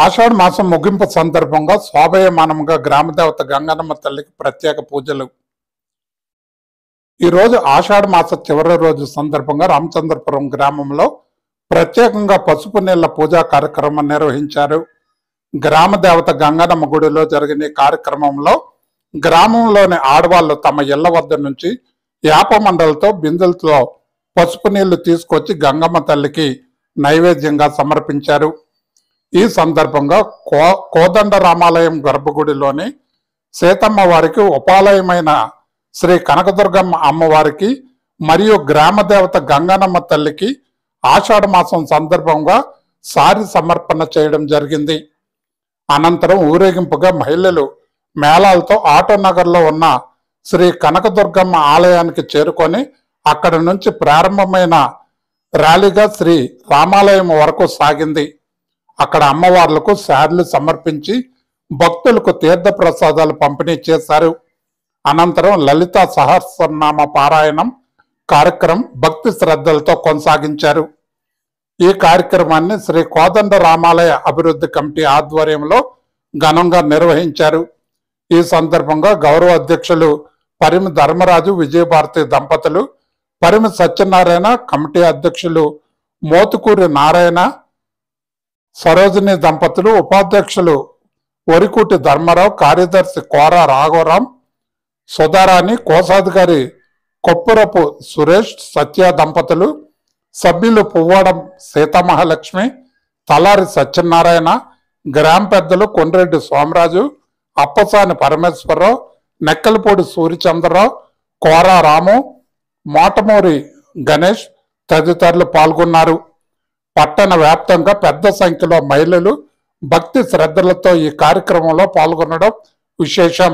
ఆషాఢ మాసం ముగింపు సందర్భంగా శోభయమానంగా గ్రామదేవత గంగన్నమ్మ తల్లికి ప్రత్యేక పూజలు. ఈ రోజు ఆషాఢ మాస చివరి రోజు సందర్భంగా రామచంద్రపురం గ్రామంలో ప్రత్యేకంగా పసుపు నీళ్ల పూజా కార్యక్రమం నిర్వహించారు. గ్రామదేవత గంగన్నమ్మ గుడిలో జరిగిన ఈ కార్యక్రమంలో గ్రామంలోని ఆడవాళ్లు తమ ఇళ్ల వద్ద నుంచి యాప మండలతో బిందెలతో పసుపు నీళ్లు తీసుకొచ్చి గంగమ్మ తల్లికి నైవేద్యంగా సమర్పించారు. ఈ సందర్భంగా కోదండ రామాలయం గర్భగుడిలోని సీతమ్మ వారికి ఉపాలయమైన శ్రీ కనకదుర్గమ్మ అమ్మవారికి మరియు గ్రామదేవత గంగన్నమ్మ తల్లికి ఆషాఢ మాసం సందర్భంగా సారి సమర్పణ చేయడం జరిగింది. అనంతరం ఊరేగింపుగా మహిళలు మేళాలతో ఆటోనగర్లో ఉన్న శ్రీ కనకదుర్గమ్మ ఆలయానికి చేరుకొని అక్కడి నుంచి ప్రారంభమైన ర్యాలీగా శ్రీ రామాలయం వరకు సాగింది. అక్కడ అమ్మవార్లకు శారీలు సమర్పించి భక్తులకు తీర్థ ప్రసాదాలు పంపిణీ చేశారు. అనంతరం లలిత సహస్రనామ పారాయణం కార్యక్రమం భక్తి శ్రద్ధలతో కొనసాగించారు. ఈ కార్యక్రమాన్ని శ్రీ కోదండ రామాలయ అభివృద్ధి కమిటీ ఆధ్వర్యంలో ఘనంగా నిర్వహించారు. ఈ సందర్భంగా గౌరవ అధ్యక్షులు పరిమి ధర్మరాజు విజయభారతి దంపతులు, పరిమి సత్యనారాయణ, కమిటీ అధ్యక్షులు మోతుకూరి నారాయణ, సరోజిని దంపతులు, ఉపాధ్యక్షులు వరికూటి ధర్మారావు, కార్యదర్శి కోర రాఘవరాం, సుధారాణి, కోశాధికారి కొప్పురపు సురేష్, సత్య దంపతులు, సభ్యులు పువ్వాడం సీతామహాలక్ష్మి, తలారి సత్యనారాయణ, గ్రామ పెద్దలు కొండ్రెడ్డి సోమరాజు, అప్పసాని పరమేశ్వరరావు, నెక్కలపూడి సూర్యచంద్రరావు, కోర రాము, మోటమూరి గణేష్ తదితరులు పాల్గొన్నారు. పట్టణ వ్యాప్తంగా పెద్ద సంఖ్యలో మహిళలు భక్తి శ్రద్ధలతో ఈ కార్యక్రమంలో పాల్గొనడం విశేషం.